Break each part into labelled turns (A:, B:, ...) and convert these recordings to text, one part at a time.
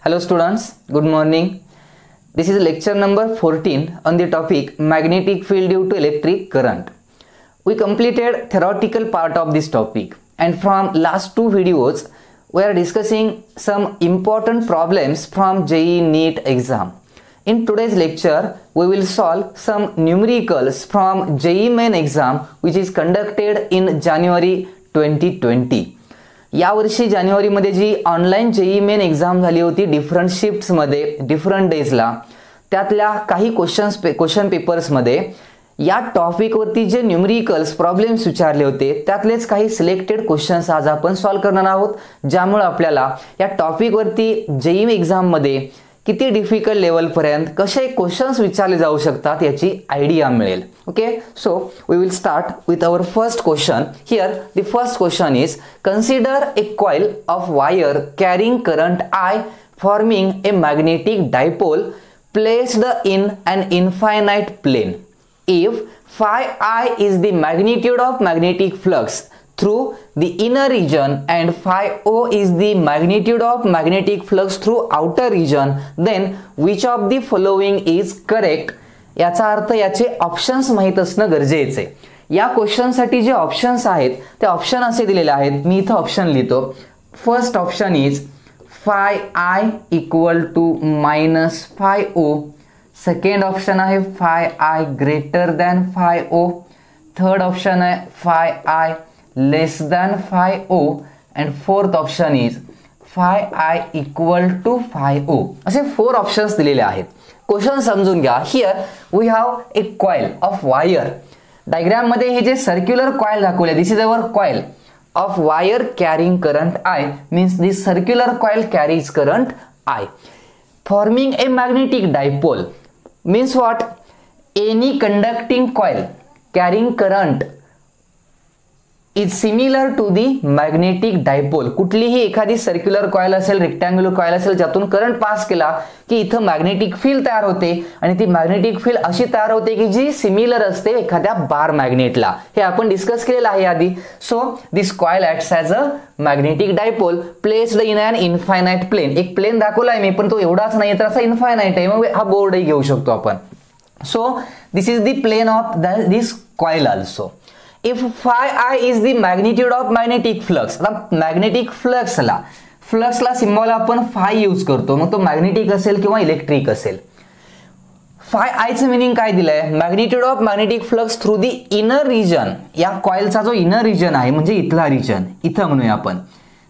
A: Hello students, good morning. This is lecture number 14 on the topic magnetic field due to electric current. We completed theoretical part of this topic, and from last two videos we are discussing some important problems from JEE NEET exam. In today's lecture we will solve some numericals from JEE Main exam which is conducted in January 2020. या वर्षी जानेवारीमध्ये जी online JEE main exam झाली होती different शिफ्ट्समध्ये different डेजला, त्यातल्या काही question पेपर्समध्ये या टॉपिकवरती जे numericals problems विचारले होते त्यातलेच काही सिलेक्टेड क्वेश्चन्स आज आपण सॉल्व करणार आहोत, ज्यामुळे आपल्याला या टॉपिकवरती जेईई एक्झाममध्ये किती डिफिकल्ट लेवल पर्यंत कसे क्वेश्चन्स विचारले जाऊ शकतात याची आयडिया मिळेल. Okay, so we will start with our first question. Here the first question is consider a coil of wire carrying current I forming a magnetic dipole placed in an infinite plane. If phi I is the magnitude of magnetic flux through the inner region and phi O is the magnitude of magnetic flux through outer region, then which of the following is correct? याचा अर्थ याचे options माहित असणं गरजेचे आहे. या question साठी जे ऑप्शन्स आहेत ते ऑप्शन असे दिलेले आहेत, मी इथं ऑप्शन लिहितो. First option is phi I equal to minus phi O. Second option आहे phi I greater than phi O. Third option आहे phi I less than phi O. and fourth option is phi I equal to phi O. असे four options दिलेले आहेत. Question समजून घ्या. Here we have a coil of wire. Diagram मध्ये हे जे circular coil दाखवले, this is our coil of wire carrying current I, means this circular coil carries current I. Forming a magnetic dipole means what? Any conducting coil carrying current is similar to the magnetic dipole. कुठलीही एखादी circular coil असेल, rectangular coil असेल, ज्यातून current pass केला की इथं magnetic field तयार होते आणि ती मॅग्नेटिक फील्ड अशी तयार होते की जी सिमिलर असते एखाद्या बार मॅग्नेटला. हे आपण डिस्कस केलेलं आहे आधी. So this coil acts as a magnetic dipole placed in an infinite plane. एक प्लेन दाखवलाय मी, पण तो एवढाच नाही तर असा इन्फायनाइट आहे, मग हा बोर्डही घेऊ शकतो आपण. So this is the plane of this coil also. If phi I is the magnitude of magnetic flux, आता मॅग्नेटिक फ्लक्सला सिम्बॉल आपण phi यूज करतो, मग तो मॅग्नेटिक असेल किंवा इलेक्ट्रिक असेल. phi I चं मीनिंग काय दिलंय? Magnitude of magnetic flux through the inner region. या कॉइलचा जो इनर रिजन आहे म्हणजे इथला रिजन, इथं म्हणूया आपण.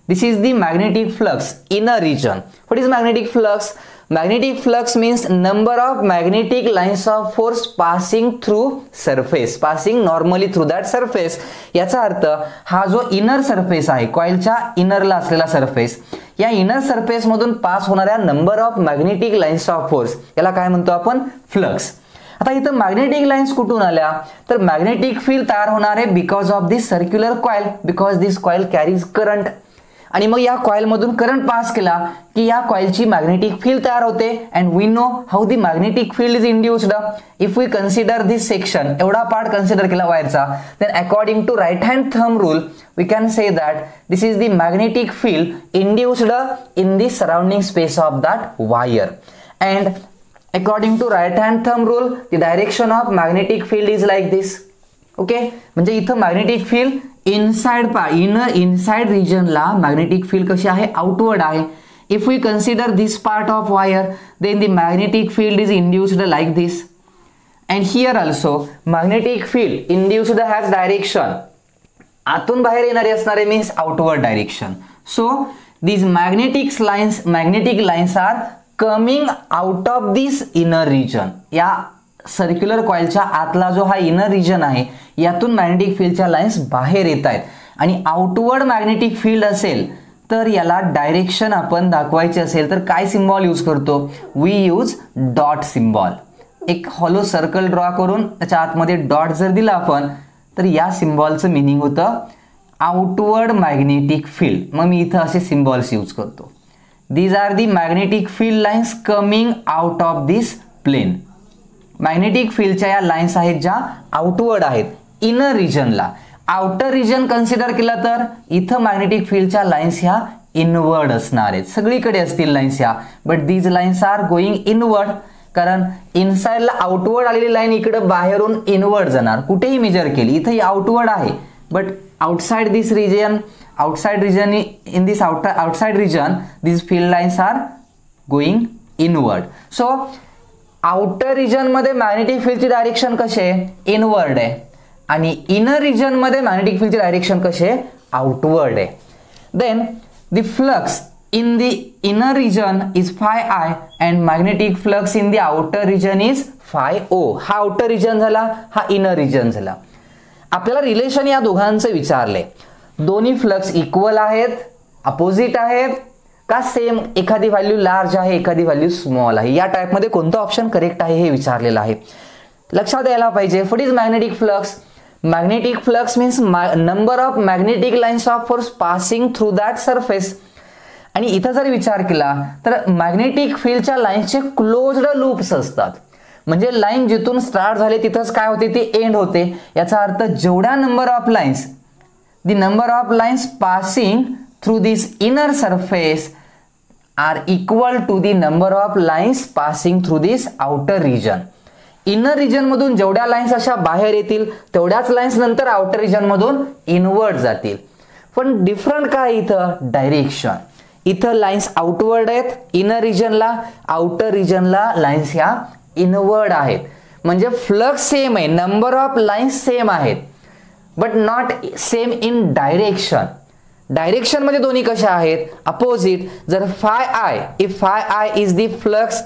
A: This is the magnetic flux inner region. What is magnetic flux? Magnetic flux means number of magnetic lines of force passing through surface, passing normally through that surface. याचा अर्थ हा जो इनर सरफेस आहे, कॉइलच्या इनरला असलेला सरफेस, या inner surface मधून pass होणाऱ्या number of magnetic lines of force याला काय म्हणतो आपण? फ्लक्स. आता इथं मॅग्नेटिक लाइन्स कुठून आल्या? तर मॅग्नेटिक फील्ड तयार होणार आहे because of this circular coil, because this coil carries current. आणि मग या कॉइल मधून करंट पास केला की या कॉइलची मॅग्नेटिक फील्ड तयार होते. And we know how the magnetic field is induced. If we consider this section, एवढा पार्ट कन्सिडर केला वायरचा, then according to right hand thumb rule we can say that this is the magnetic field induced in the surrounding space of that wire. And according to right hand thumb rule the direction of magnetic field is like this. Okay, म्हणजे इथं magnetic field inside रिजनला magnetic field कशी आहे? Outward आहे. If we consider this part of wire, then the magnetic field is induced like this. And here also magnetic field induced has direction, आतून बाहेर येणारे असणारे means outward direction. So these magnetic lines are coming out of this inner region. या circular कॉइलच्या आतला जो हा inner region आहे यातून मॅग्नेटिक फील्डच्या लाइन्स बाहेर येत आहेत. आणि आउटवर्ड मॅग्नेटिक फील्ड असेल तर याला डायरेक्शन आपण दाखवायचे असेल तर काय सिम्बॉल यूज करतो? We use dot symbol. एक हॉलो सर्कल ड्रॉ करून त्याच्या आतमध्ये डॉट जर दिला आपण तर या सिम्बॉलचं मिनिंग होतं आउटवर्ड मॅग्नेटिक फील्ड. मग मी इथं असे सिम्बॉल्स यूज करतो. These are the magnetic field lines coming out of this plane. Magnetic फील्डच्या या लाइन्स आहेत ज्या आउटवर्ड आहेत इनर रिजनला. आउटर रिजन कन्सिडर केला तर इथं मॅग्नेटिक फील्डच्या लाइन्स ह्या इनवर्ड असणार आहेत, सगळीकडे असतील लाईन्स ह्या, but these lines are going inward, कारण इनसाइडला आउटवर्ड आलेली लाईन इकडे बाहेरून इनवर्ड जाणार. कुठेही मेजर केली इथे आउटवर्ड आहे, but outside this region, outside region, in this outside region these field lines are going inward. So outer region मध्ये मॅग्नेटिक फील्डची डायरेक्शन कशी आहे, इनवर्ड आहे, आणि इनर रिजन मध्ये मॅग्नेटिक फील्डची डायरेक्शन कशी आहे, आउटवर्ड आहे. Then the flux in the inner region is phi I and magnetic flux in the outer region is phi O. हा outer region झाला, हा inner region झाला. आपल्याला रिलेशन या दोघांचे विचारले, दोन्ही फ्लक्स इक्वल आहेत, अपोजिट आहेत का सेम, एखादी व्हॅल्यू लार्ज आहे एखादी व्हॅल्यू स्मॉल आहे, या टाइप मध्ये कोणतं ऑप्शन करेक्ट आहे हे विचारलेलं आहे. लक्षात द्यायला पाहिजे. What is magnetic flux? Magnetic flux means number of magnetic lines of force passing through that surface. आणि इथं जर विचार केला तर मॅग्नेटिक फील्डच्या लाईन्सचे क्लोज्ड लूप्स असतात, म्हणजे लाईन जिथून स्टार्ट झाले तिथंच काय होते, ती एंड होते. याचा अर्थ जेवढ्या number of lines, the number of lines passing through this inner surface are equal to the number of lines passing through this outer region. Inner region मधून जेवढ्या लाईन्स अशा बाहेर येतील तेवढ्याच लाईन्स नंतर आउटर रिजन मधून इनवर्ड जातील. पण डिफरंट काय इथं, डायरेक्शन. इथं लाईन्स आउटवर्ड आहेत इनर रिजनला, आउटर रिजनला लाईन्स ह्या इनवर्ड आहेत. म्हणजे फ्लक्स सेम आहे, नंबर ऑफ लाईन्स सेम आहेत, but not same in direction. Direction मध्ये दोन्ही कशा आहेत, अपोजिट. जर phi I, if phi I is the flux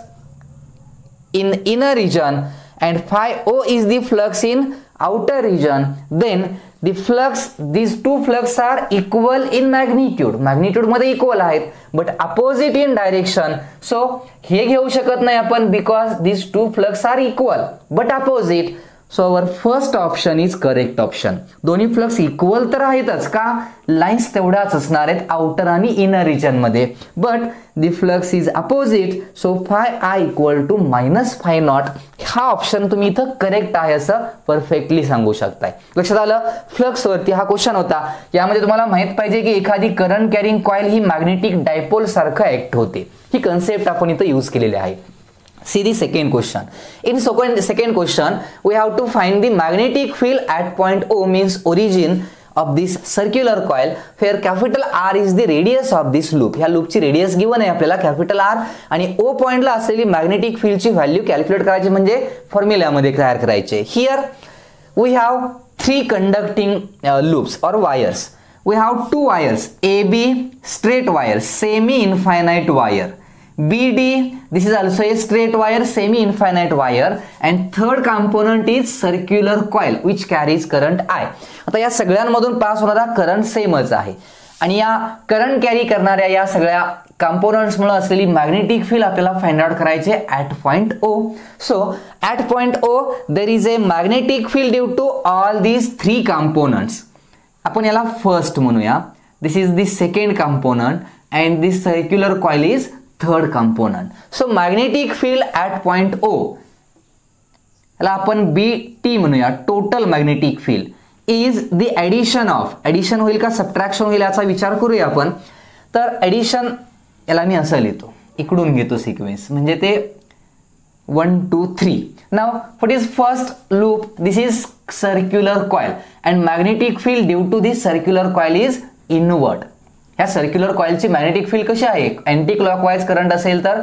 A: in inner region and phi O is the flux in outer region, then the flux, these two flux are equal in magnitude. magnitude मध्ये equal आहेत, but opposite in direction. so हे घेऊ शकत नाही आपण, because these two flux are equal but opposite. so our first option is correct option. दोन्ही flux equal तर आहेतच का, लाईन्स तेवढ्याच असणार आहेत आउटर आणि इनर रिजन मध्ये, but the flux is opposite. So phi I equal to minus phi naught. हा ऑप्शन तुम्ही इथं करेक्ट आहे असं परफेक्टली सांगू शकताय. लक्षात आलं. फ्लक्स वरती हा क्वेश्चन होता. यामध्ये तुम्हाला माहित पाहिजे की एखादी करंट कॅरिंग कॉइल ही मॅग्नेटिक डायपोल सारखं ऍक्ट होते. ही कन्सेप्ट आपण इथं यूज केलेली आहे. See the second question. In second question, we have to find the magnetic field at point O, means origin of this circular coil, where capital R is the radius of this loop. ह्या लूपची radius given आहे आपल्याला capital R, आणि O पॉइंटला असलेली magnetic फील्डची value calculate करायची, म्हणजे फॉर्म्युल्यामध्ये तयार करायचे. Here we have 3 conducting loops और wires. We have 2 wires, AB straight wire, semi infinite wire. BD, this is also a straight wire, semi infinite wire, and third component is circular coil which carries current I. आता या सगळ्यांमधून pass होणारा current सेमच आहे, आणि या current carry करणाऱ्या या सगळ्या कंपोनेंट्स मुळे असलेली मॅग्नेटिक फील्ड आपल्याला फाइंड आउट करायचे at point O. So at point O there is a magnetic field due to all these 3 components. आपण याला फर्स्ट म्हणूया. This is the second component and this circular coil is third component. So magnetic field at point O याला आपण BT म्हणूया, total magnetic field, is the addition of, addition होईल का subtraction होईल याचा विचार करूया आपण. तर ॲडिशन याला मी असं लिहितो, इकडून घेतो सिक्वेन्स, म्हणजे ते 1 2 3. Now what is first loop? This is circular coil and magnetic field due to this circular coil is inward. ह्या सर्क्युलर कॉइलची मॅग्नेटिक फील्ड कशी आहे, अँटी क्लॉकवाइज करंट असेल तर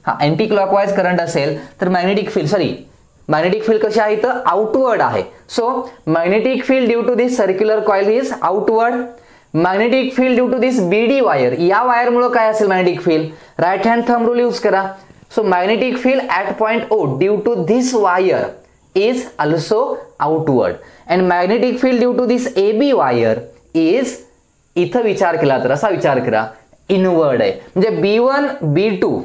A: अँटी क्लॉकवाइज करंट असेल तर मॅग्नेटिक फील्ड कशी आहे तर आउटवर्ड आहे. So magnetic field due to this circular coil is outward. Magnetic field due to this BD wire, या वायर मुळे काय असेल magnetic field, right hand thumb rule use करा. So magnetic field at point O due to this wire is also outward, and magnetic field due to this AB wire is, इथं विचार केला तर असा विचार करा, इनवर्ड आहे. म्हणजे B1 B2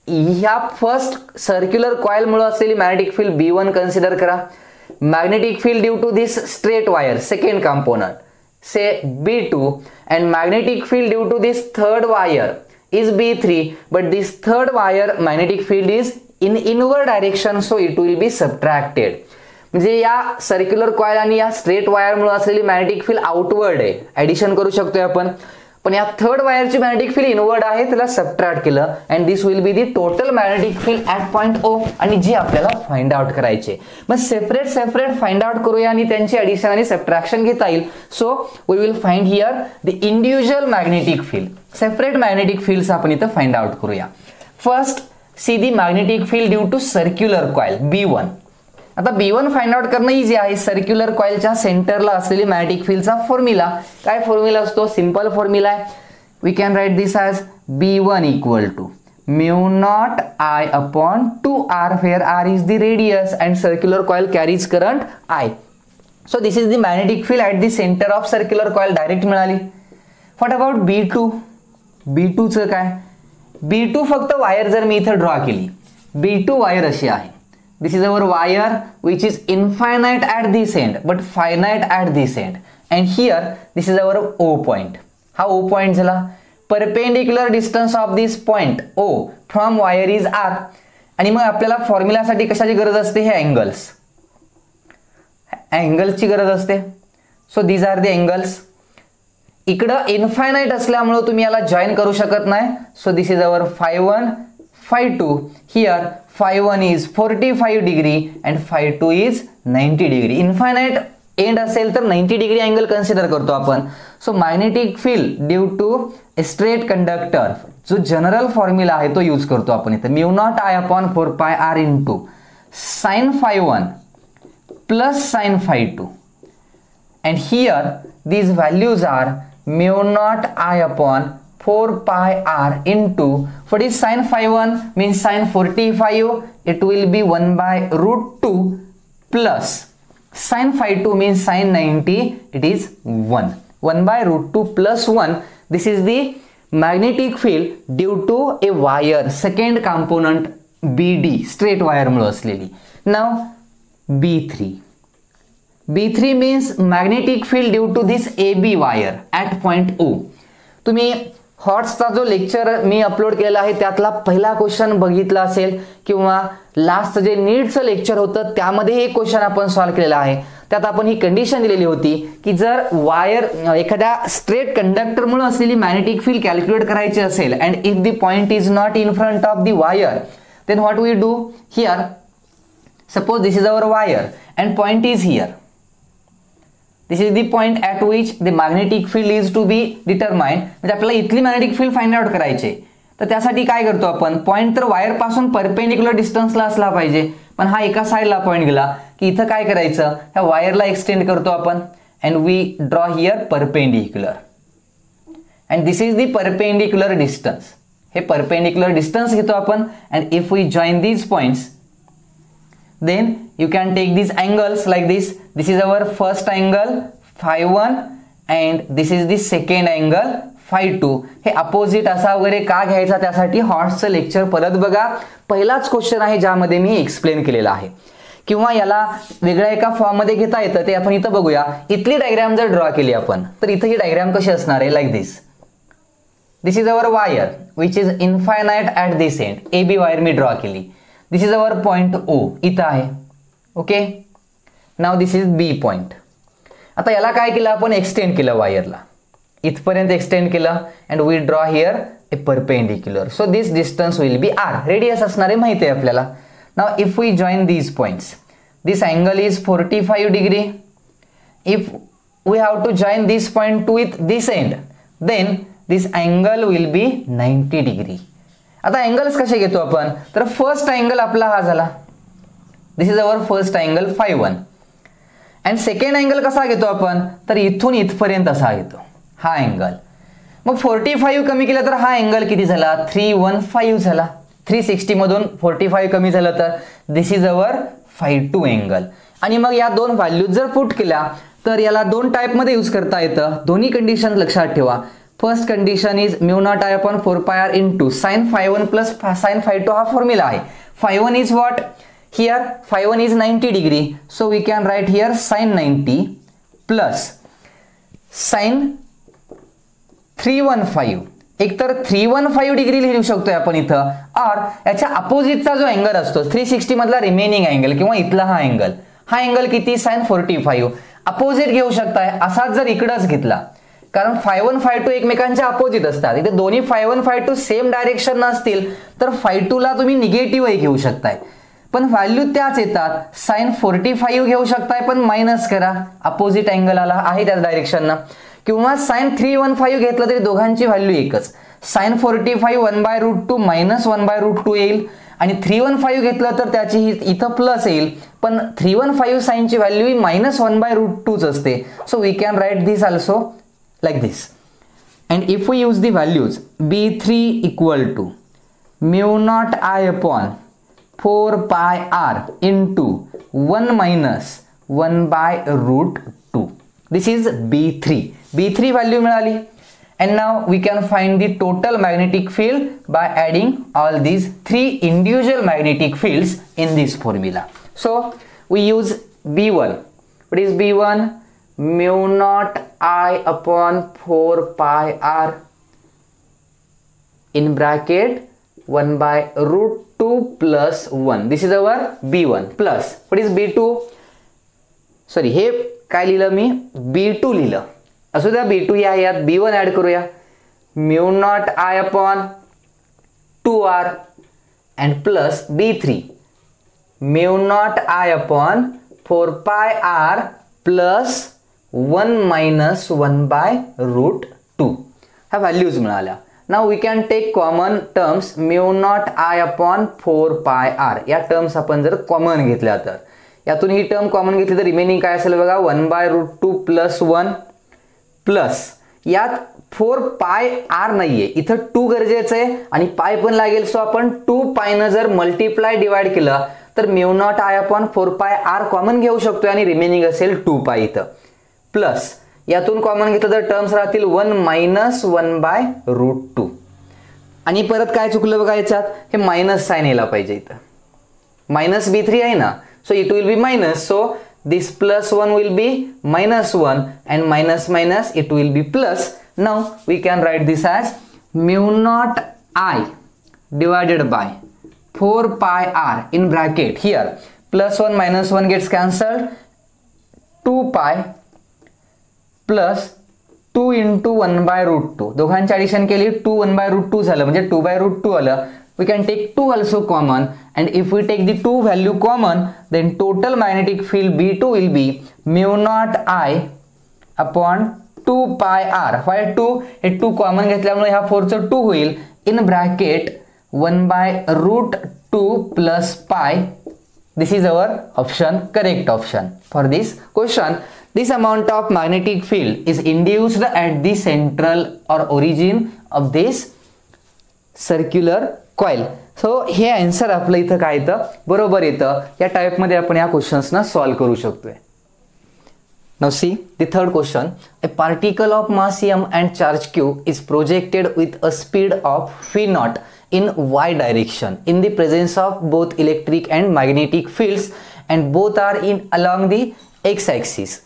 A: ह्या फर्स्ट सर्क्युलर कॉइल मुळे असलेली मॅग्नेटिक फील्ड B1 कन्सिडर करा. Magnetic field due to this straight wire, second component, say B2, and magnetic field due to this third wire is B3, but this third wire magnetic field is in inward direction, so it will be subtracted. म्हणजे या circular coil आणि या straight wire मुळे असलेली magnetic field outward आहे, addition करू शकतोय आपण. पण या थर्ड वायरची मॅग्नेटिक फील्ड इनवर्ड आहे, त्याला सबट्रॅक्ट केलं and this will be the total magnetic field at point O, आणि जी आपल्याला फाइंड आउट करायचे. मग सेपरेट फाइंड आउट करूया आणि त्यांची ॲडिशन आणि सबट्रॅक्शन घेता येईल. So we will find here the individual magnetic field. Separate magnetic fields आपण इथं फाइंड आउट करूया. First see the magnetic field due to circular coil B1. आता B1 फाइंड आउट करणं इझी आहे. सर्क्युलर कॉइलच्या सेंटरला असलेली मॅग्नेटिक फील्डचा फॉर्म्युला काय फॉर्म्युला असतो? सिंपल फॉर्म्युला आहे. We can write this as B1 equal to mu naught I upon 2R, where R is the radius and circular coil carries current I. So this is the magnetic field at the center of circular coil. Direct मिळाली. What about B2? B2 चं काय? B2 फक्त wire जर मी इथं draw केली, B2 wire अशी आहे. This is our wire which is infinite at this end but finite at this end, and here this is our O point. हा O point झाला. Perpendicular distance of this point O from wire is R. आणि मग आपल्याला फॉर्म्युलासाठी कशाची गरज असते? हे अँगल्सची गरज असते. So these are the angles. इकडं इन्फायनाइट असल्यामुळे तुम्ही याला जॉईन करू शकत नाही. So this is our phi1 phi2. Here phi1 is 45 degree and phi2 is 90 degree. Infinite end असेल तर 90 डिग्री अँगल कन्सिडर करतो आपण. So magnetic field due to straight conductor, जो जनरल फॉर्म्युला आहे तो यूज करतो आपण इथे. Mu naught I upon 4 pi R into sine phi1 plus sine phi2, and here these values are mu naught I upon 4 pi R into, what is sin phi1 means sin 45, it will be 1 by root 2 plus sin phi2 means sin 90, it is 1 by root 2 plus 1. This is the magnetic field due to a wire, second component BD, straight wire मुळे असलेली. Now B3 means magnetic field due to this AB wire at point O. तुम्ही हॉट्सचा जो lecture मी upload केलेला आहे त्यातला पहिला question बघितला असेल, किंवा लास्ट जे नीटचं लेक्चर होतं त्यामध्ये एक क्वेश्चन आपण सॉल्व्ह केलेला आहे. त्यात आपण ही कंडिशन दिलेली होती की जर वायर एखाद्या स्ट्रेट कंडक्टरमुळे असलेली मॅग्नेटिक फील्ड कॅल्क्युलेट करायची असेल and if the point is not in front of the wire, then what we do here. Suppose this is our wire and point is here. This is the point at which the magnetic field is to be determined. म्हणजे आपल्याला इथली magnetic field find out करायचे. तर त्यासाठी काय करतो आपण? Point तर वायर पासून परपेंडिक्युलर डिस्टन्सला असला पाहिजे, पण हा एका साइडला पॉइंट गेला की इथं काय करायचं? ह्या वायरला एक्सटेंड करतो आपण and we draw here perpendicular, and this is the perpendicular distance. हे परपेंडिक्युलर डिस्टन्स घेतो आपण and if we join these points, then you can take these angles like this. This is our first angle phi1 and this is the second angle phi2. हे opposite असा वगैरे का घ्यायचा त्यासाठी हॉट्सचं lecture परत बघा. पहिलाच क्वेश्चन आहे ज्यामध्ये मी एक्सप्लेन केलेला आहे, किंवा याला वेगळ्या एका फॉर्म मध्ये घेता येतं ते आपण इथं बघूया. इथली डायग्राम जर ड्रॉ केली आपण तर इथं ही डायग्राम कशी असणार आहे? Like this. This is our wire which is infinite at this end. AB wire me draw केली. दिस इज अवर पॉइंट O इथं आहे. Okay, now this is B point. आता याला काय केलं आपण? एक्सटेंड केलं वायरला, इथपर्यंत एक्सटेंड केलं and we draw here a perpendicular. So this distance will be R. Radius असणार आहे माहिती आहे आपल्याला. Now if we join these points, this angle is 45 degree. If we have to join this point to with this end, then this angle will be 90 degree. आता angles कसे घेतो आपण? तर फर्स्ट अँगल आपला हा झाला. This is our first angle phi1 and second angle कसा घेतो आपण? तर इथून इथपर्यंत असा घेतो हा अँगल. मग 45 कमी केला तर हा अँगल किती झाला? 315 झाला. 360 मधून 45 कमी झालं तर दिस इज अवर phi2 अँगल. आणि मग या दोन व्हॅल्यूज जर पुट केल्या तर याला दोन टाइप मध्ये यूज करता येतं. दोन्ही कंडिशन लक्षात ठेवा. First condition is mu naught I upon 4 pi R into sine phi1 plus sine phi2. हा फॉर्म्युला आहे. phi1 is what? Here phi1 is 90 degree. So we can write here sine 90 plus sine 315. एक तर 315 degree लिहू शकतोय आपण इथं, और याच्या अपोजिटचा जो अँगल असतो 360 मधला रिमेनिंग अँगल किंवा इथला हा अँगल, हा अँगल किती? साइन 45. अपोजिट घेऊ शकताय. असाच जर इकडंच घेतला, कारण phi1 phi2 एकमेकांच्या अपोजिट असतात. इथे दोन्ही phi1 phi2 सेम डायरेक्शन नसतील तर phi2 ला तुम्ही निगेटिव्हही घेऊ शकताय, पण व्हॅल्यू त्याच येतात. sin 45 घेऊ शकताय पण मायनस करा, अपोजिट अँगल आला आहे त्याच डायरेक्शनना. किंवा sin 315 घेतलं तरी दोघांची व्हॅल्यू एकच. sin 45 1/√2 मायनस 1/√2 येईल आणि 315 घेतलं तर त्याची इथं प्लस येईल, पण 315 sin ची व्हॅल्यू ही मायनस 1/√2 असते. So we can write this also like this. And if we use the values b3 equal to μ0 I upon 4 pi r into 1 minus 1/√2. This is B3. B3 value मिळाली. And now we can find the total magnetic field by adding all these three individual magnetic fields in this formula. So we use B1. What is B1? μ0 I upon 4 pi r in bracket 1/√2 plus 1. This is our B1 plus what is B2? Sorry, हे काय लिहिलं मी B2 लिहिलं. असू द्या B2 या यात B1 add करूया. μ0 I upon 2r and plus B3 μ0 I upon 4 pi r plus 1 minus 1/√2. ह्या व्हॅल्यूज मिळाल्या. Now we can take common terms μ0 I upon 4 pi r. या टर्म्स आपण जर कॉमन घेतल्या तर यातून ही टर्म कॉमन घेतली तर रिमेनिंग काय असेल बघा 1/√2 प्लस 1 प्लस यात 4 पाय r नाहीये, इथं 2 गरजेचं आहे आणि पाय पण लागेल. सो आपण 2 पाय न जर मल्टिप्लाय डिवाइड केलं तर μ0 I upon 4 pi r common घेऊ शकतो आणि रिमेनिंग असेल 2 पाय इथं प्लस यातून कॉमन घेतलं तर टर्म्स राहतील 1 minus 1/√2. आणि परत काय चुकलं बघा याच्यात, हे मायनस साइन यायला पाहिजे. इथं मायनस B3 आहे ना, so it will B minus. So this plus 1 will be minus 1 and minus minus it will be plus. Now we can write this as μ0 I divided by 4 pi r in bracket. Here plus 1 minus 1 gets cancelled, 2 pi plus 2 into 1/√2. दोघांची addition केली 2 1/√2 झालं म्हणजे 2/√2 आलं. We can take 2 also common, and if we take the 2 value common, then total magnetic field B2 will be μ0 I upon 2 pi r. Why 2? हे 2 common घेतल्यामुळे ह्या 4 चं 2 होईल in bracket 1/√2 plus pi. This is our option, correct option for this question. This amount of magnetic field is induced at the central or origin of this circular coil. So हे answer आपलं इथं काय येतं बरोबर येतं. या टाईपमध्ये आपण या क्वेश्चन्सना सॉल्व करू शकतोय. Now see the third question. A particle of mass m and charge q is projected with a speed of v0 in y direction in the presence of both electric and magnetic fields and both are in along the x axis.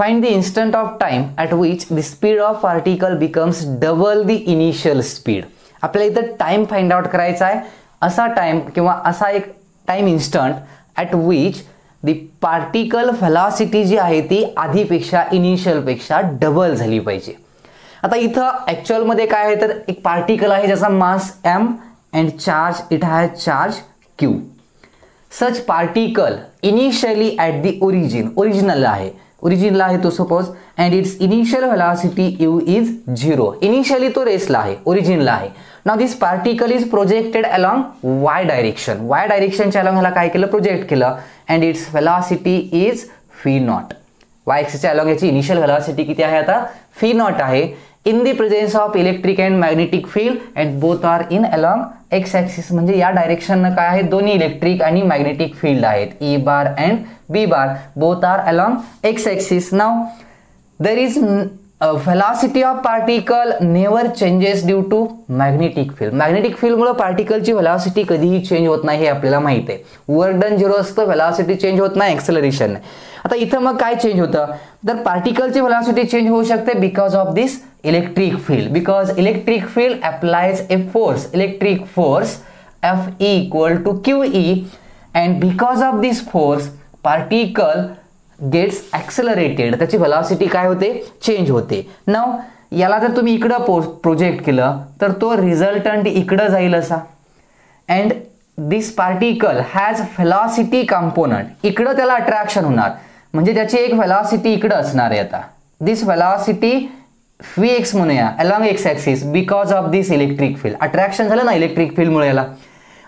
A: Find the instant of time at which the speed of particle becomes double the initial speed. आपल्याला इथं time find out करायचा आहे. असा time किंवा असा एक time instant at which the particle velocity जी आहे ती आधीपेक्षा इनिशियलपेक्षा डबल झाली पाहिजे. आता इथं ॲक्च्युअलमध्ये काय आहे तर एक पार्टिकल आहे ज्याचा mass m and charge it has charge q. Such particle initially at the original आहे, ओरिजिनला आहे तो suppose, and its initial velocity u is 0. Initially तो रेसला आहे, ओरिजिनला आहे. Now this particle is projected along y direction. y डायरेक्शनच्या अलॉंग ह्याला काय केलं प्रोजेक्ट केलं and its velocity is v0. y ॲक्सिसच्या अलॉंग याची इनिशियल व्हेलॉसिटी किती आहे आता v0 आहे. In the presence of electric and magnetic field and both are in along x axis. म्हणजे या डायरेक्शननं काय आहे दोन्ही इलेक्ट्रिक आणि मॅग्नेटिक फील्ड आहेत E bar and B bar, both are along x axis. Now there is velocity of particle never changes due to magnetic field. magnetic field मुळे particle ची velocity कधीही चेंज होत नाही हे आपल्याला माहित आहे. वर्क डन 0 असतं, velocity चेंज होत नाही, एक्सेलरेशन नाही. आता इथं मग काय चेंज होतं तर पार्टिकल ची velocity चेंज होऊ शकते because of this electric field. Because electric field applies a force, electric force Fe equal to QE, and because of this force particle gets accelerated, त्याची velocity काय होते चेंज होते. Now याला जर तुम्ही इकडं प्रोजेक्ट केलं तर तो रिझल्टंट इकडं जाईल असा. And this particle has velocity component, इकडं त्याला अट्रॅक्शन होणार, म्हणजे त्याची एक व्हेलॉसिटी इकडं असणार आहे. आता दिस व्हेलॉसिटी Vx म्हणूया along x axis because of this electric field. Attraction झालं ना इलेक्ट्रिक फील्डमुळे याला,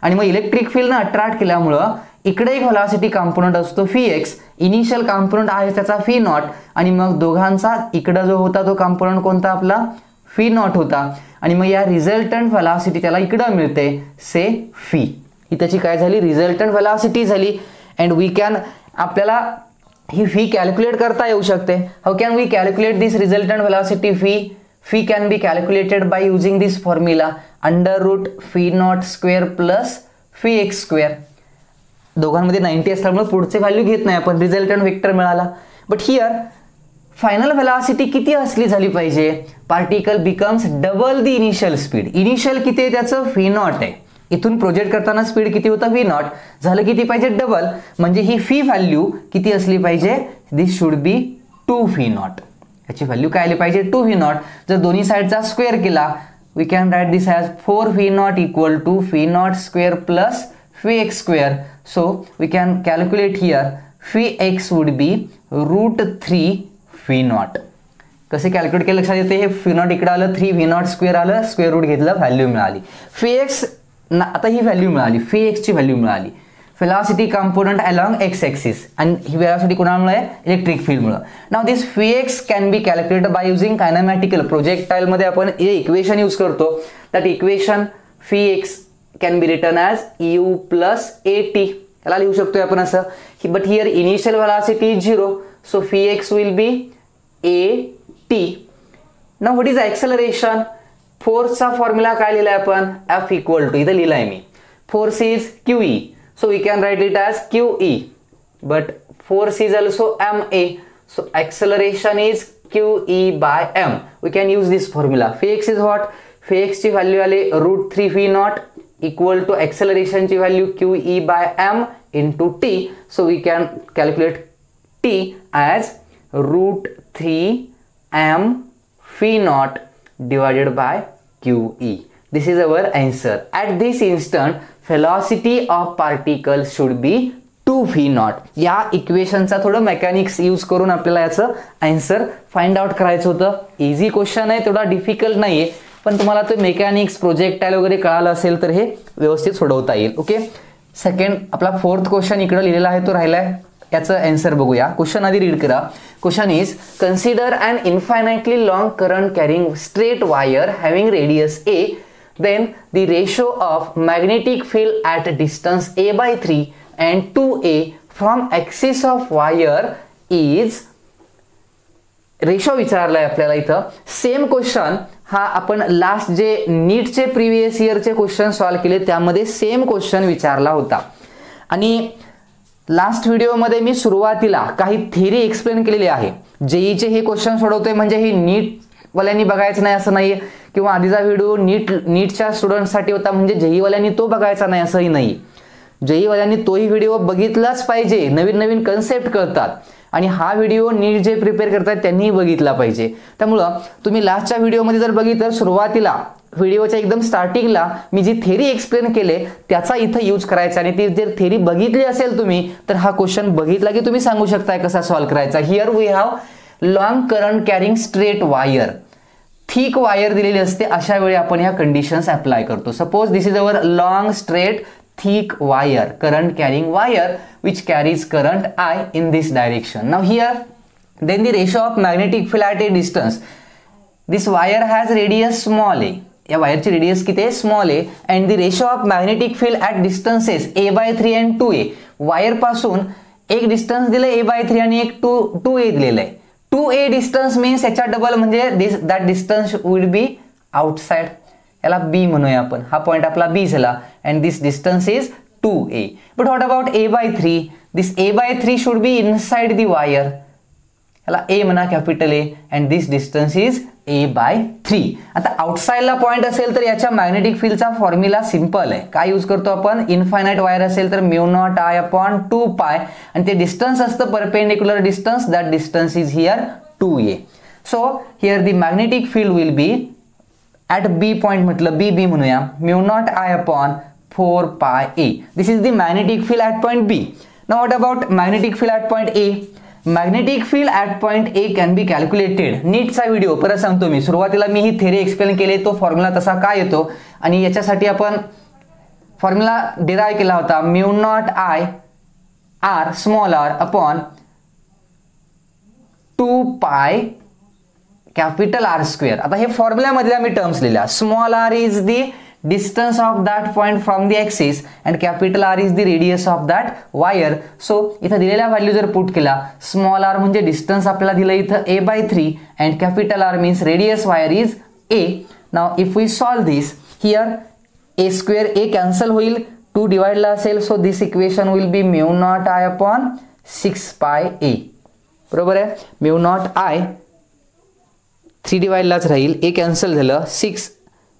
A: आणि मग इलेक्ट्रिक फील्डनं अट्रॅक्ट केल्यामुळं इकडे एक व्हेलॉसिटी कंपोनंट असतो Vx, इनिशियल कंपोनंट आहे त्याचा V0, आणि मग दोघांचा इकडं जो होता तो कंपोनंट कोणता आपला V0 होता, आणि मग या रिझल्टंट व्हेलॉसिटी त्याला इकडं मिळते से V. ही त्याची काय झाली, रिझल्टंट व्हेलॉसिटी झाली. अँड वी कॅन, आपल्याला ही V कॅल्क्युलेट करता येऊ शकते. How can we calculate this resultant velocity V? V can be calculated by using this formula √V0² plus Vx². दोघांमध्ये 90 असल्यामुळे पुढचे व्हॅल्यू घेत नाही आपण, रिझल्टंट वेक्टर मिळाला. बट हिअर फायनल व्हेलॉसिटी किती असली झाली पाहिजे, particle becomes double the initial speed. Initial किती आहे त्याचं V0 आहे, इथून प्रोजेक्ट करताना स्पीड किती होतं V0, झालं किती पाहिजे डबल, म्हणजे ही फी व्हॅल्यू किती असली पाहिजे, दिस शुड बी 2V0. याची व्हॅल्यू काय आली पाहिजे 2V0. जर दोन्ही साईडचा स्क्वेअर केला we can write this as 4V0 equal to V0² plus Vx². So we can calculate here Vx would be √3V0. कसे कॅल्क्युलेट केलं लक्षात येते, हे V0 इकडे आलं, 3V0² आलं, स्क्वेअर रूट घेतलं, व्हॅल्यू मिळाली. Vx आता ही व्हॅल्यू मिळाली, Vx ची व्हॅल्यू मिळाली, velocity component along x axis, आणि ही व्हेलॉसिटी कोणामुळे, इलेक्ट्रिक फील्डमुळे. Now this Vx can be calculated by using kinematical. Projectile मध्ये आपण हे इक्वेशन यूज करतो. That equation Vx can be written as u plus at. याला लिहू शकतोय आपण असं, but here initial velocity 0, so Vx will be at. Now what is acceleration? फोर्सचा फॉर्म्युला काय लिहिलाय आपण, F इक्वल टू, इथं लिहिलाय मी, force is QE, so we can write it as QE, but force is also MA, so acceleration is QE by M. We can use this formula. Vx is what, Vx ची value आली √3V0 equal to एक्सेलरेशनची value QE by M into T, so we can calculate T as √3m V0 divided by QE. This is our answer. At this instant, velocity of particle should be 2V0. या इक्वेशनचा थोडं mechanics use करून आपल्याला याचं answer find out करायचं होतं. Easy question आहे, तेवढा difficult नाहीये, पण तुम्हाला ते मेकॅनिक्स प्रोजेक्टाईल वगैरे कळालं असेल तर हे व्यवस्थित सोडवता येईल. ओके, सेकंड आपला फोर्थ क्वेश्चन इकडे लिहिलेला आहे तो राहिलाय, याचं आन्सर बघूया. क्वेश्चन आधी रीड करा. Question is, consider an infinitely long current carrying straight wire having radius a, then the ratio of magnetic field at distance a by 3 and 2a from axis of wire is, ratio विचारलाय आपल्याला इथं. Same question हा आपण last जे नीटचे previous इयरचे question solve केले त्यामध्ये सेम क्वेश्चन विचारला होता. आणि लास्ट व्हिडिओमध्ये मी सुरुवातीला काही थेरी एक्सप्लेन केलेली आहे. जेईचे हे क्वेश्चन सोडवतोय म्हणजे हे नीट वाल्यांनी बघायचं नाही असं नाही, किंवा आधीचा व्हिडिओ नीटच्या स्टुडंटसाठी होता म्हणजे जेई वाल्यांनी तो बघायचा नाही असंही नाही. जेई वाल्यांनी तोही व्हिडिओ बघितलाच पाहिजे, नवीन नवीन कन्सेप्ट कळतात, आणि हा व्हिडिओ नीट जे प्रिपेअर करतात त्यांनीही बघितला पाहिजे. त्यामुळं तुम्ही लास्टच्या व्हिडिओमध्ये जर बघितलं, सुरुवातीला व्हिडिओच्या एकदम स्टार्टिंगला मी जी थेरी एक्सप्लेन केले त्याचा इथं यूज करायचा, आणि ती जर थेरी बघितली असेल तुम्ही तर हा क्वेश्चन बघितला की तुम्ही सांगू शकताय कसा सॉल्व्ह करायचा. Here we have long current carrying straight wire, thick wire दिलेली असते, अशा वेळी आपण ह्या कंडिशन्स अप्लाय करतो. Suppose this is our long straight thick wire, current carrying wire which carries current I in this direction. Now here, then the ratio of magnetic field at a distance. This wire has radius small a. या वायरची radius किती आहे, small आहे. And the ratio of magnetic field at distances a/3 and 2a. Wire पासून एक distance दिलंय a/3 आणि एक 2a दिलेलं आहे. 2a डिस्टन्स मीन्स याच्या डबल म्हणजे that distance would be outside. याला b म्हणूया आपण, हा पॉइंट आपला b झाला. And this distance is 2a. But what about a/3? This a/3 should be inside the wire. याला a म्हणा, capital A. And this distance is a/3. आता आउटसाइडला point असेल तर याच्या मॅग्नेटिक फील्डचा फॉर्म्युला सिंपल आहे. काय यूज करतो आपण, इनफायनाइट वायर असेल तर μ0I/2π, आणि ते डिस्टन्स असतं perpendicular distance, that distance is here 2a. So here the magnetic field will be at B point, म्हटलं बी म्हणूया, mu naught I upon 4 pi a. This is the magnetic field at point B. Now what about magnetic field at point A? Magnetic field at point A can be calculated. नीटचा video परत सांगतो मी, सुरुवातीला मी ही theory explain केली, तो formula तसा काय येतो आणि याच्यासाठी आपण फॉर्म्युला डिराईव्ह केला होता, mu naught I r small r upon 2 pi capital r square. आता हे फॉर्म्युल्यामधल्या मी टर्म्स लिहिल्या. Small r is the distance of that point from the axis and capital r is the radius of that wire. So इथं दिलेल्या value जर put केला, small R म्हणजे डिस्टन्स आपल्याला दिलं इथं a/3 and capital r means radius wire is a. Now if we solve this, here a square a cancel होईल, 2 डिवाइडला असेल, so this equation will be mu naught I upon 6 pi a. बरोबर आहे. Mu naught I 3 डिवाइडलाच राहील, a cancel झालं, 6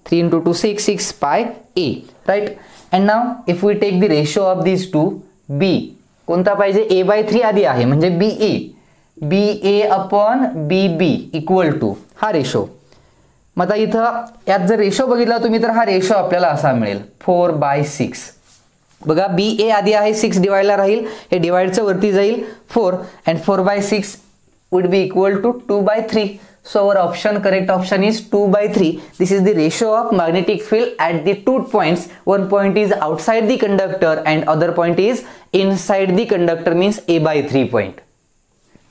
A: 3 into 2 6 pi a, right. And now if we take the ratio of this two, b कोणता पाहिजे? a/3 आधी आहे म्हणजे ba upon bb equal to हा रेशो. मग आता इथं यात जर रेशो बघितला तुम्ही तर हा रेशो आपल्याला असा मिळेल 4/6. बघा ba आधी आहे, 6 डिवाइडला राहील, हे डिवाइडचं वरती जाईल 4 and 4/6 would be equal to 2/3. So our option, correct option is 2/3. This is the ratio of magnetic field at the 2 points. One point is outside the conductor and other point is inside the conductor, means a/3 point.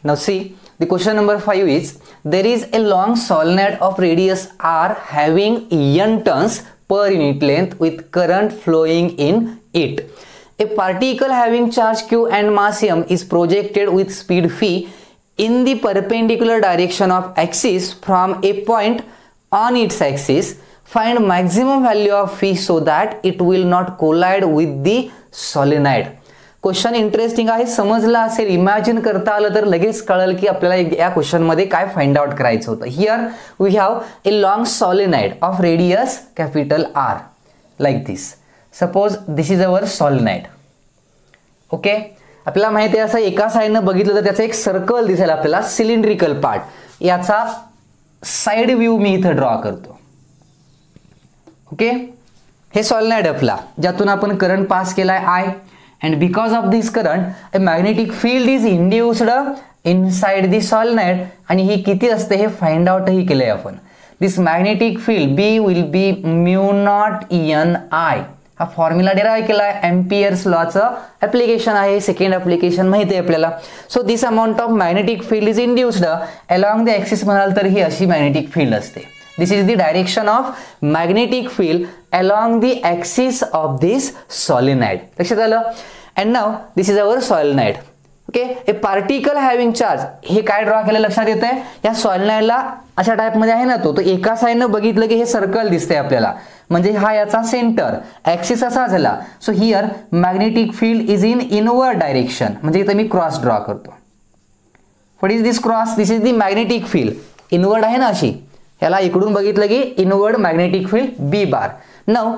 A: Now see, the question number 5 is, there is a long solenoid of radius r having n turns per unit length with current flowing in it. A particle having charge q and mass m is projected with speed phi in the perpendicular direction of axis from a point on its axis. Find maximum value of phi so that it will not collide with the solenoid. Question interesting आहे, समजला असेल, imagine करता आलं तर लगेच कळेल की आपल्याला या क्वेश्चन मध्ये काय फाइंड आउट करायचं होतं. Here we have a long solenoid of radius capital R like this. Suppose this is our solenoid. Okay, आपल्याला माहिती आहे असं एका साईडनं बघितलं तर त्याचं एक सर्कल दिसेल आपल्याला, सिलेंड्रिकल पार्ट. याचा साइड व्ह्यू मी इथं ड्रॉ करतो. ओके, हे सॉलिनाइड आपला ज्यातून आपण करंट पास केलाय I, and because of this current a magnetic field is induced inside the solenoid. आणि ही किती असते हे फाइंड आउट ही केलंय आपण. This magnetic field B will be mu naught NI. हा फॉर्म्युला डिराईव्ह केलाय, एम्पियर्स लॉचं ऍप्लिकेशन आहे, सेकंड ऍप्लिकेशन माहिती आहे आपल्याला. So this amount of magnetic field is induced along the axis. म्हणाल तर ही अशी मॅग्नेटिक फील्ड असते. This is the direction of magnetic field along the axis of this solenoid. लक्षात आलं? And now this is our solenoid. Okay, a particle having charge. हे काय draw केलं लक्षात येतंय? या solenoidला अशा टाइप मध्ये आहे ना तो एका साइडनं बघितलं की हे सर्कल दिसतंय आपल्याला, म्हणजे हा याचा सेंटर, ऍक्सिस असा झाला. So here magnetic field is in inward direction, म्हणजे इथं मी क्रॉस ड्रॉ करतो. What is this cross? This is the magnetic field. Inward आहे ना अशी, याला इकडून बघितलं की inward magnetic field B bar. Now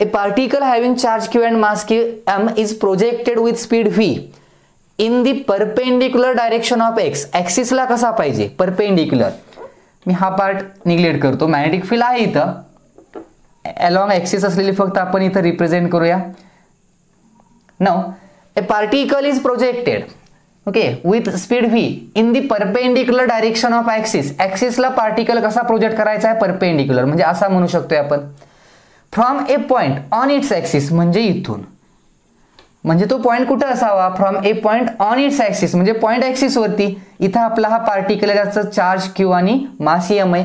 A: a particle having charge Q and mass M is projected with speed V in the perpendicular direction of X. ऍक्सिसला कसा पाहिजे? Perpendicular. मी हा पार्ट निग्लेक्ट करतो. मॅग्नेटिक फील्ड आहे इथं, अलॉंग ऍक्सिस असलेली फक्त आपण इथं रिप्रेझेंट करूया. Now a particle is projected with speed V in the perpendicular direction of axis. ऍक्सिसला पार्टिकल कसा प्रोजेक्ट करायचा आहे? परपेंडिक्युलर, म्हणजे असा म्हणू शकतोय आपण. From a point on its axis, म्हणजे इथून, म्हणजे तो पॉइंट कुठे असावा? From a point on its axis, म्हणजे पॉइंट ऍक्सिस वरती. इथं आपला हा पार्टिकल आहे, त्याचा चार्ज Q आणि मास M आहे,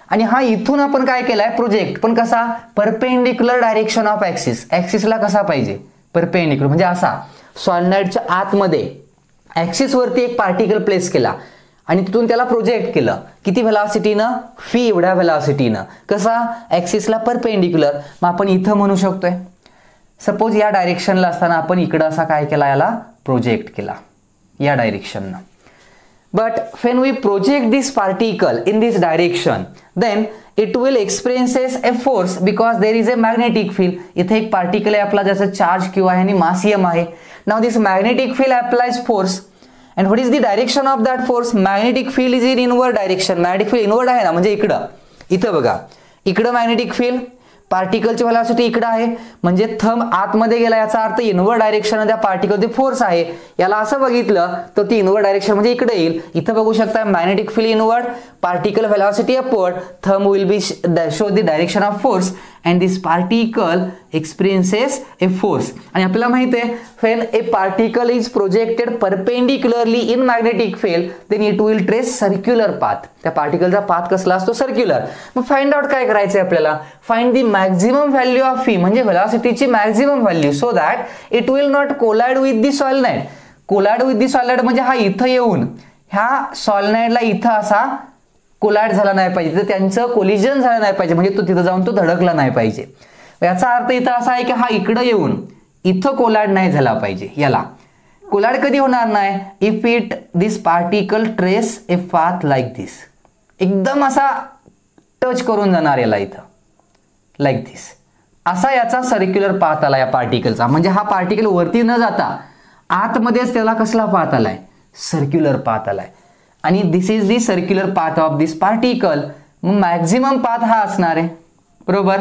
A: आणि हा इथून आपण काय केलाय? प्रोजेक्ट. पण कसा? Perpendicular direction of axis. ऍक्सिसला कसा पाहिजे? परपेंडिक्युलर, म्हणजे असा. सॉलिनॉइडच्या आतमध्ये ऍक्सिस वरती एक पार्टिकल प्लेस केला आणि तिथून त्याला प्रोजेक्ट केलं. किती व्हेलॉसिटीनं? फी एवढ्या व्हेलॉसिटीनं. कसा? ऍक्सिसला परपेंडिक्युलर. मग आपण इथं म्हणू शकतोय, सपोज या डायरेक्शनला असताना आपण इकडं असा काय केला? याला प्रोजेक्ट केला या डायरेक्शननं. But when we project this particle in this direction, then it will experiences a force because there is a magnetic field. इथे एक पार्टिकल आहे आपला ज्याचा चार्ज Q आहे आणि मास M आहे. Now this magnetic field applies force and what is the direction of that force? Magnetic field is in inward direction. Magnetic field inward आहे ना, म्हणजे इथं बघा, इकडं मॅग्नेटिक फील्ड, पार्टिकलची व्हेलॉसिटी इकडं आहे, म्हणजे थंब आतमध्ये गेला याचा अर्थ इनवर्ड डायरेक्शन त्या पार्टिकलची फोर्स आहे. याला असं बघितलं तर ती इनवर्ड डायरेक्शन म्हणजे इकडे येईल. इथं बघू शकता magnetic field inward, particle velocity upward, thumb will be show the direction of force and this particle experiences a force. आणि आपल्याला माहित आहे when a particle is projected perpendicularly in magnetic field then it will trace circular path. त्या पार्टिकलचा path कसला असतो? Circular. मग find out काय करायचंय आपल्याला? Find the maximum value of v म्हणजे व्हेलॉसिटीची maximum value so that it will not collide with the solenoid. Collide with the solenoid म्हणजे हा इथं येऊन ह्या सॉलिनॉइडला इथं असा कोलाइड झाला नाही पाहिजे, तर त्यांचं कोलिजन झालं नाही पाहिजे, म्हणजे तो तिथं जाऊन तो धडकला नाही पाहिजे. याचा अर्थ इथं असा आहे की हा इकडं येऊन इथं कोलाइड नाही झाला पाहिजे. याला कोलाइड कधी होणार नाही? If it this particle traces a path like this, एकदम असा टच करून जाणार याला इथं लाईक दिस, असा याचा सर्क्युलर पाथ आला या पार्टिकलचा. म्हणजे हा पार्टिकल वरती न जाता आतमध्येच त्याला कसला पाथ आलाय? सर्क्युलर पाथ आलाय. आणि this is the circular path of this particle. मग मॅक्झिमम पाथ हा असणार आहे, बरोबर.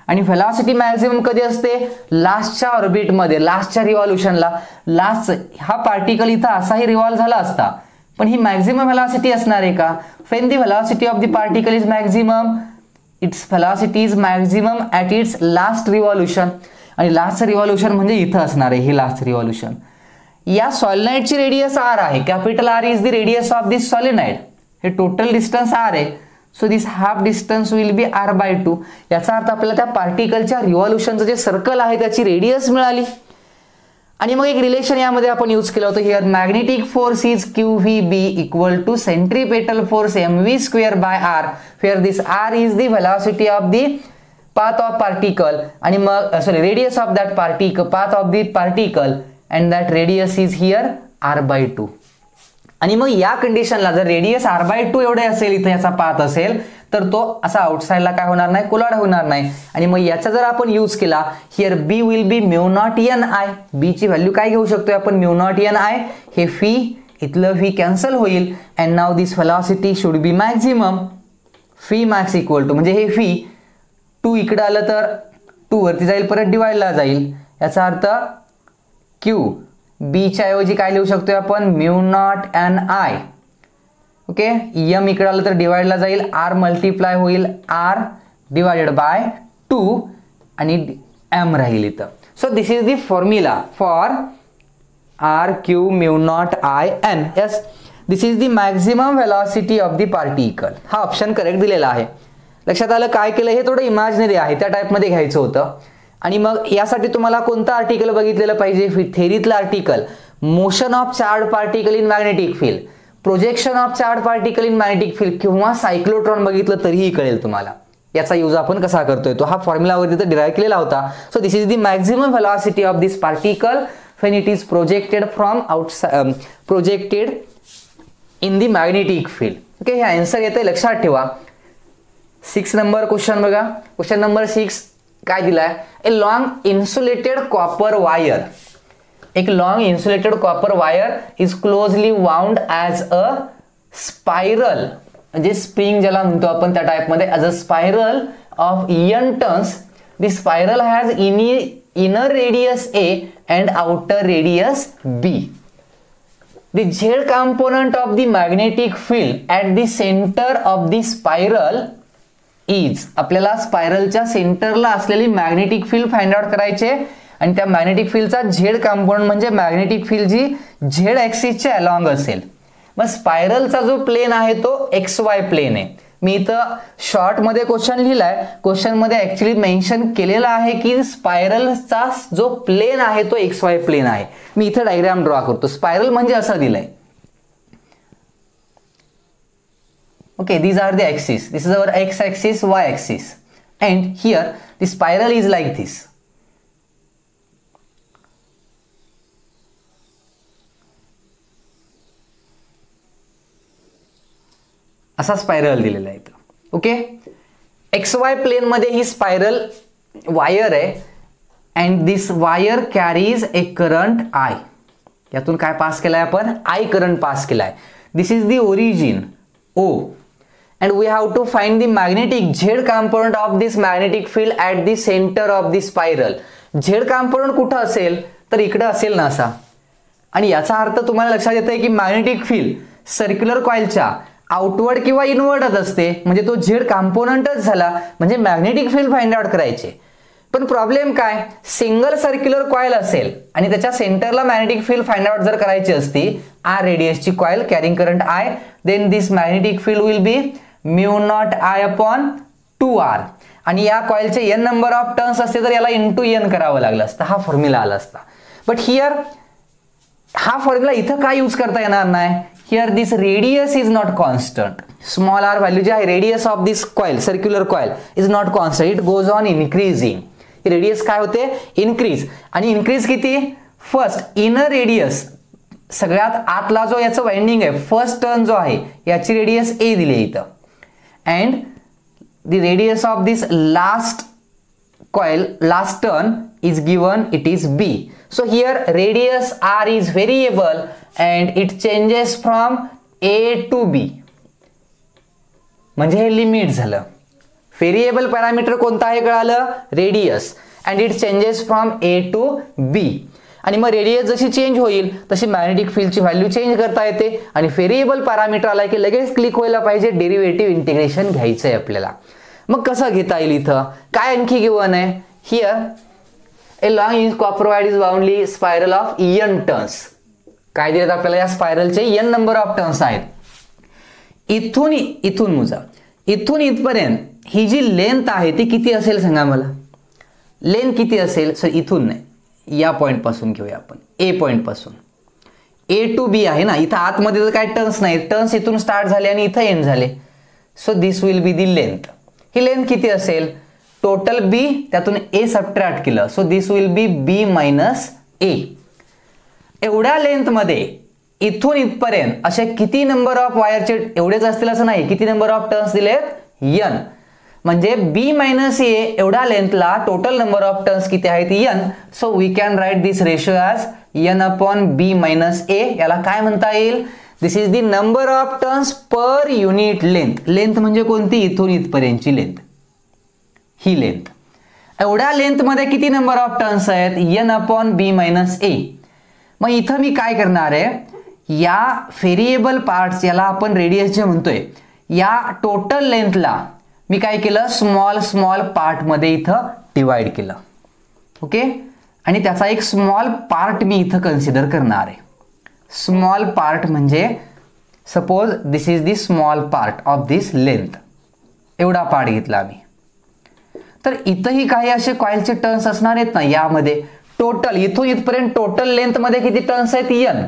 A: आणि व्हेलॉसिटी मॅक्झिमम कधी असते? लास्टच्या ऑर्बिटमध्ये, लास्टच्या रिव्हॉल्युशनला. लास्ट हा पार्टिकल इथं असाही रिव्हॉल्व झाला असता, पण ही मॅक्झिमम व्हेलॉसिटी असणार आहे का? When the velocity of the particle is maximum, it's velocity is maximum at its last revolution. आणि लास्ट रिव्हॉल्युशन म्हणजे इथं असणार आहे, ही लास्ट रिव्हॉल्युशन. या सॉलिनॉइडची रेडियस r आहे. Capital R is the radius of this solenoid. हे टोटल डिस्टन्स r आहे. So this half distance will B r/2. याचा अर्थ आपल्याला त्या पार्टिकलच्या रिव्हॉल्युशनचं जे सर्कल आहे त्याची रेडियस मिळाली. आणि मग एक रिलेशन यामध्ये आपण यूज केलं होतं. Here magnetic force is QVB equal to centripetal force mv²/r, where this r is the velocity of the path of particle. आणि मग radius of that particle, path of the particle, and that radius is here r/2. आणि मग या कंडिशनला जर radius r/2 एवढे असेल, इथे याचा पाथ असेल, तर तो असा आउटसाइडला काय होणार नाही? कोलाइड होणार नाही. आणि मग याचा जर आपण यूज केला, here b will be μ0 ni. b ची व्हॅल्यू काय घेऊ शकतोय आपण? μ0 ni. हे φ इथलं φ कॅन्सल होईल. And now this velocity should be maximum. φ max equal to, म्हणजे हे φ 2 इकडे आलं तर 2 वरती जाईल, परत डिवाइडला जाईल. याचा अर्थ Q B च्या ऐवजी काय लिहू शकतोय आपण? μ0 ni. ओके, m इकडे आलं तर डिवाइडला जाईल, r मल्टिप्लाय होईल r डिवाइडेड बाय 2 आणि m राहील इथं. So this is the formula for r q μ0 I n. Yes, this is the maximum velocity of the particle. हा ऑप्शन करेक्ट दिलेला आहे. लक्षात आलं? काय केलं? हे थोडं इमॅजिनरी आहे, त्या टाइपमध्ये घ्यायचं होतं. आणि मग यासाठी तुम्हाला कोणतं आर्टिकल बघितलेलं पाहिजे? थेरीतलं article, motion of charge particle in magnetic field, projection of charge particle in magnetic field किंवा सायक्लोट्रॉन बघितलं तरीही कळेल तुम्हाला. याचा यूज आपण कसा करतोय तो हा फॉर्म्युलावरती तर डिराइव्ह केलेला होता. So this is the maximum velocity of this particle when it is projected from outside, projected in the magnetic field. Okay, हे आन्सर येते, लक्षात ठेवा. 6 नंबर क्वेश्चन बघा. क्वेश्चन नंबर 6 काय दिलाय? A long insulated copper wire. एक long insulated copper wire is closely wound as a spiral, म्हणजे spring ज्याला म्हणतो आपण त्या टाइपमध्ये, as a spiral of n turns. The spiral has inner radius a and outer radius b. The z component of the magnetic field at the center of the spiral is. आपल्याला स्पायरलच्या सेंटरला असलेली magnetic field find out करायचे. आणि त्या magnetic फील्डचा Z component म्हणजे magnetic field जी Z ॲक्सिसच्या along असेल. मग स्पायरलचा जो प्लेन आहे तो XY प्लेन आहे. मी इथं शॉर्टमध्ये क्वेश्चन लिहिलाय. क्वेश्चनमध्ये ऍक्च्युली मेन्शन केलेलं आहे की स्पायरलचा जो प्लेन आहे तो XY प्लेन आहे. मी इथं डायग्राम ड्रॉ करतो. स्पायरल म्हणजे असं दिलंय. Okay, these are the axes. This is our x axis, y axis, and here the spiral is like this. असा स्पायरल दिलेला आहे इथं. ओके, XY प्लेन मध्ये ही स्पायरल वायर आहे. And this wire carries A current I. यातून काय pass केलाय आपण, I करंट पास केलाय. This is the origin O and we have to find the magnetic Z component of this magnetic field at the center of the spiral. Z component कुठं असेल तर इकडे असेल ना असा. आणि याचा अर्थ तुम्हाला लक्षात येतंय की मॅग्नेटिक फील्ड सर्क्युलर कॉइलच्या आउटवर्ड किंवा इनवर्डच असते, म्हणजे तो Z कॉम्पोनंटच झाला. म्हणजे मॅग्नेटिक फील्ड फाइंड आउट करायचे. पण प्रॉब्लेम काय, सिंगल सर्क्युलर कॉइल असेल आणि त्याच्या सेंटरला मॅग्नेटिक फील्ड फाइंड आउट जर करायची असती, R रेडियसची coil carrying current I, then this magnetic field will be mu naught I upon 2R. आणि या कॉइलचे n नंबर ऑफ टर्न्स असते तर याला इंटू n करावं लागलं असतं, हा फॉर्म्युला आला असता. बट हिअर हा फॉर्म्युला इथं काय यूज करता येणार नाही. Here this radius is not constant. Small r value जे आहे radius of this coil circular coil is not constant, it goes on increasing. Radius काय होते, इनक्रीज. आणि इनक्रीज किती, फर्स्ट इनर रेडियस सगळ्यात आतला जो याचं वाइंडिंग आहे फर्स्ट टर्न जो आहे याची रेडियस A दिली इथं. And the radius of this last coil last turn is given, it is B. So here radius R is variable and it changes from A to B. म्हणजे हे limit झालं. Variable parameter कोणता आहे कळालं, radius. And it changes from A to B. आणि मग radius जशी change होईल तशी मॅग्नेटिक फील्डची व्हॅल्यू चेंज करता येते. आणि व्हेरिएबल पॅरामीटर आला की लगेच क्लिक व्हायला पाहिजे, डेरिव्हेटिव्ह इंटिग्रेशन घ्यायचं आहे आपल्याला. मग कसं घेता येईल, इथं काय आणखी गिवन आहे, here a long copper wire is boundly spiral of n turns. काय दिलेत आपल्याला, या स्पायरलचे n नंबर ऑफ टर्न्स आहेत. इथून मोजा, इथून इथपर्यंत ही जी लेंथ आहे ती किती असेल सांगा मला. लेंथ किती असेल, सर इथून नाही, या पॉइंट पासून घेऊया आपण, ए पॉइंट पासून. A टू B आहे ना, इथं आतमध्ये तर काय टर्न्स नाही, टर्न्स इथून स्टार्ट झाले आणि इथं एंड झाले. So this will be the length. ही लेंथ किती असेल, टोटल B त्यातून A सबट्रॅक्ट केलं, so this will B B minus A. एवढ्या लेंथ मध्ये इथून इथपर्यंत असे किती नंबर ऑफ वायरचे, एवढेच असतील असं नाही, किती नंबर ऑफ टर्न्स दिलेत, n. म्हणजे B मायनस A एवढ्या लेंथला टोटल नंबर ऑफ टर्न्स किती आहेत, n. So we can write this ratio as n upon B minus A. याला काय म्हणता येईल, this is the number of turns per unit length. Length म्हणजे कोणती, इथून इथपर्यंतची लेंथ, ही लेंथ. एवढ्या लेंथ मध्ये किती नंबर ऑफ टर्न्स आहेत, n upon B minus A. मग इथं मी काय करणार आहे, या व्हेरिएबल पार्ट्स, याला आपण रेडियस जे म्हणतोय, या टोटल लेंथला मी काय केलं, स्मॉल स्मॉल पार्ट मध्ये इथं डिवाइड केलं. ओके. आणि त्याचा एक स्मॉल पार्ट मी इथं कन्सिडर करणार आहे. स्मॉल पार्ट म्हणजे suppose this is the small part of this length. एवढा पार्ट घेतला आम्ही. तर इथंही काही असे कॉइलचे टर्न्स असणार आहेत ना, यामध्ये टोटल इथून इथपर्यंत टोटल लेंथ मध्ये किती टर्न्स आहेत, n.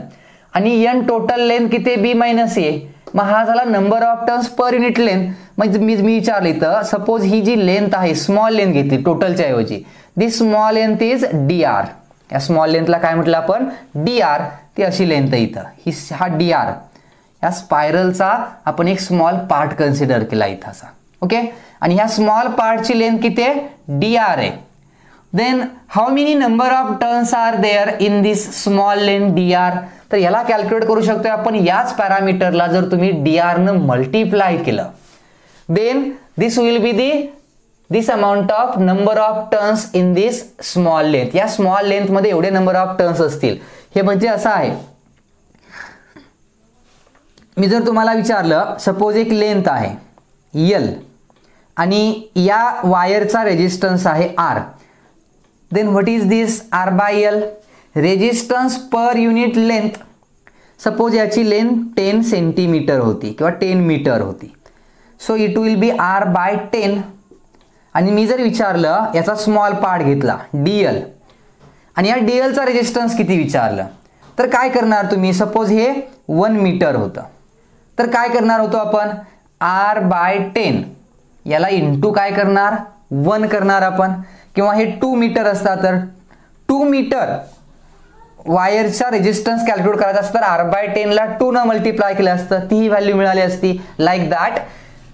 A: आणि n टोटल लेंथ किती, B मायनस A. मग हा झाला number of turns per unit length. म्हणजे मी विचारलं इथं, सपोज ही जी लेंथ आहे स्मॉल लेंथ घेतली टोटलच्या ऐवजी, दिस स्मॉल लेंथ इज dr. या स्मॉल लेंथला काय म्हटलं आपण, dr. ती अशी लेंथ आहे इथं, ही हा dr. या स्पायरलचा आपण एक स्मॉल पार्ट कन्सिडर केला इथं असा. ओके. आणि ह्या स्मॉल पार्टची लेंथ किती आहे, dr आहे. Then how many number of turns are there in this small length dr. तर याला कॅल्क्युलेट करू शकतो आपण, याच पॅरामीटरला जर तुम्ही dr न मल्टिप्लाय केलं, then this will be this amount of number of turns in this small length. या स्मॉल लेंथ मध्ये एवढे नंबर ऑफ टर्न्स असतील. हे म्हणजे असं आहे, मी जर तुम्हाला विचारलं, सपोज एक लेंथ आहे L आणि या वायरचा रेजिस्टन्स आहे R. Then what is this R by L, resistance per unit length. Suppose याची लेंथ 10 सेंटीमीटर होती किंवा 10 मीटर होती. So it will be R by 10. आणि मी जर विचारलं, याचा स्मॉल पार्ट घेतला DL आणि या DLचा रेजिस्टन्स किती विचारलं, तर काय करणार तुम्ही, सपोज हे 1 मीटर होतं, तर काय करणार होतो आपण, R बाय 10 याला इंटू काय करणार, 1 करणार आपण. किंवा हे 2 मीटर असतात तर 2 मीटर वायरचा रेजिस्टन्स कॅल्क्युलेट करायचा असतं तर R बाय 10 ला 2 न मल्टिप्लाय केलं असतं, ती व्हॅल्यू मिळाली असती. Like that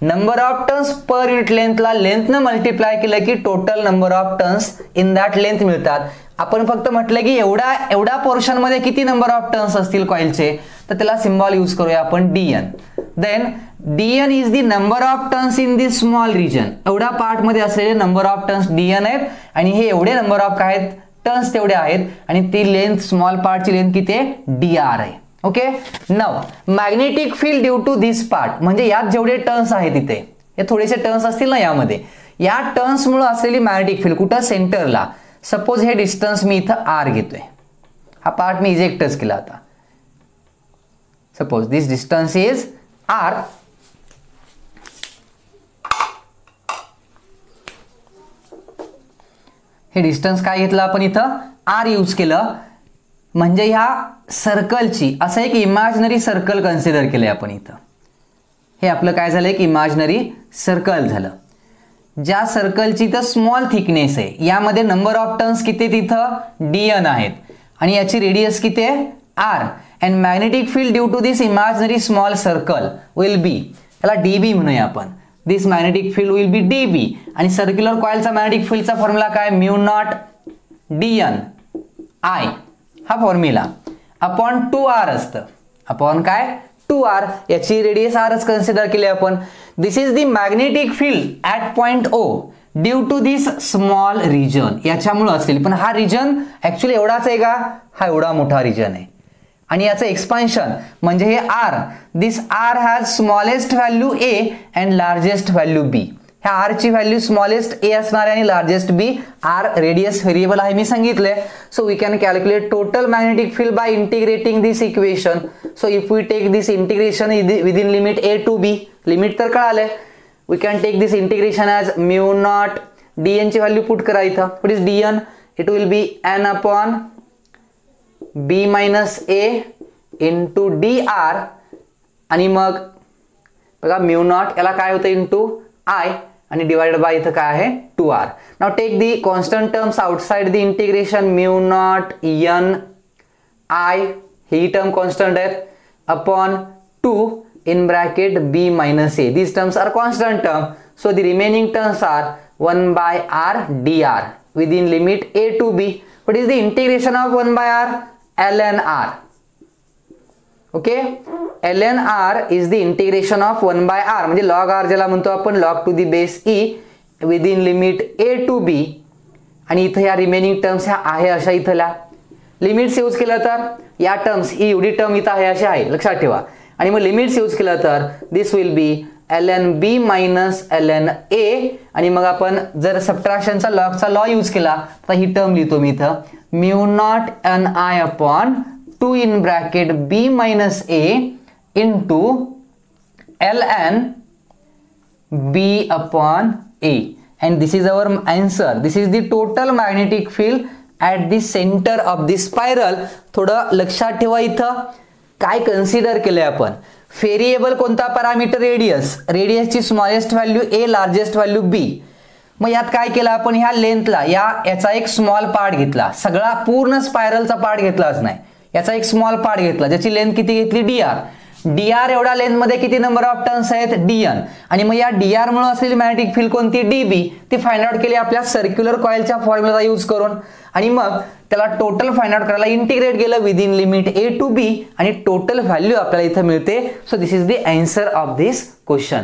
A: number of turns per unit लेंथला लेंथनं मल्टिप्लाय केलं की total number of turns in that length मिळतात. आपण फक्त म्हटलं की एवढ्या पोर्शन मध्ये किती नंबर ऑफ टर्न्स असतील कॉइलचे, तर त्याला सिम्बॉल यूज करूया आपण dn. Then dn is the number of turns in this small region. एवढ्या पार्ट मध्ये असलेले नंबर ऑफ टर्न्स dn आहेत आणि हे एवढे नंबर ऑफ काय आहेत, टर्न्स तेवढे आहेत आणि ती लेंथ स्मॉल पार्टची लेंथ किती आहे, dr आहे. Okay. Now magnetic field due to this part, म्हणजे यात जेवढे टर्न्स आहेत इथे, हे थोडेसे टर्न्स असतील ना यामध्ये, या टर्न्स मुळे असलेली मॅग्नेटिक फील्ड कुठं, सेंटरला. सपोज हे डिस्टन्स मी इथं r घेतोय, हा पार्ट मी इजेक्टच केला. आता suppose this distance is r. हे डिस्टन्स काय घेतलं आपण इथं, r यूज केलं. म्हणजे ह्या सर्कलची असं एक इमॅजिनरी सर्कल कन्सिडर केलंय आपण इथं. हे आपलं काय झालं, एक इमॅजिनरी सर्कल झालं. ज्या सर्कलची इथं स्मॉल थिकनेस आहे, यामध्ये नंबर ऑफ टर्न्स किती तिथं dn आहेत आणि याची रेडियस किती आहे r. And magnetic field due to this imaginary small circle will be, त्याला db म्हणूया आपण. This magnetic field will be db. आणि सर्क्युलर कॉइलचा मॅग्नेटिक फील्डचा फॉर्म्युला काय, म्यू नॉट dn I, हा फॉर्म्युला अपॉन 2r असतं. अपॉन काय, 2r. याची रेडियस rच कन्सिडर केली आपण. This is the magnetic field at point O due to this small region. याच्यामुळे असेल, पण हा रिजन ऍक्च्युअली एवढाच आहे का, हा एवढा मोठा रिजन आहे. आणि याचं एक्सपान्शन म्हणजे हे r, this r has smallest value a and largest value b. ह्या r ची व्हॅल्यू स्मॉलेस्ट a असणार आहे आणि largest b. r radius variable आहे मी सांगितलंय. So we can calculate total magnetic field by integrating this equation. So if we take this integration within limit a to b, limit तर कळालंय. We can take this integration as mu naught dn ची value put करा इथं. What is dn, it will be n upon b minus a into dr. आणि मग बघा mu naught याला काय होतं इंटू I आणि डिवाइडेड बाय इथं काय आहे 2r. Now take the constant terms outside the integration. Mu naught n I, ही टर्म कॉन्स्टंट आहे, upon 2 in bracket b minus a. These terms are constant term, so the remaining terms are 1 by r dr within limit a to b. What is the integration of 1 by r? ln r. Okay, ln r is the integration of 1 by r, म्हणजे log r ज्याला म्हणतो आपण, log to the base e within limit a to b. आणि इथं या remaining terms ह्या आहे अशा इथला. लिमिट्स यूज केलं तर या टर्म्स, ही एवढी टर्म इथं आहे अशी आहे, लक्षात ठेवा. आणि मग लिमिट्स यूज केलं तर this will be ln b minus ln a. आणि मग आपण जर सबट्रॅक्शनचा लॉगचा लॉ यूज केला तर ही टर्म लिहितो मी इथं, mu naught n I upon 2 in bracket b minus a into ln b upon a. and this is our answer. This is the total magnetic field at the center of the spiral. थोडं लक्षात ठेवा इथं काय consider केलंय आपण. Variable कोणता parameter, radius. रेडियसची smallest value a, largest value b. मग यात काय केलं आपण, ह्या लेंथला याचा एक स्मॉल पार्ट घेतला, सगळा पूर्ण स्पायरलचा पार्ट घेतलाच नाही, याचा एक स्मॉल पार्ट घेतला ज्याची लेंथ किती घेतली dr. dr एवढ्या लेंथ मध्ये किती नंबर ऑफ टर्न्स आहेत dn. आणि मग या dr मुळे असलेली मॅग्नेटिक फील्ड कोणती db, ती फाइंड आउट केली आपल्या सर्क्युलर कॉइलच्या फॉर्म्युला यूज करून. आणि मग त्याला टोटल फाइंड आउट करायला इंटिग्रेट केलं within limit a to b आणि टोटल व्हॅल्यू आपल्याला इथं मिळते. So this is the answer of this question.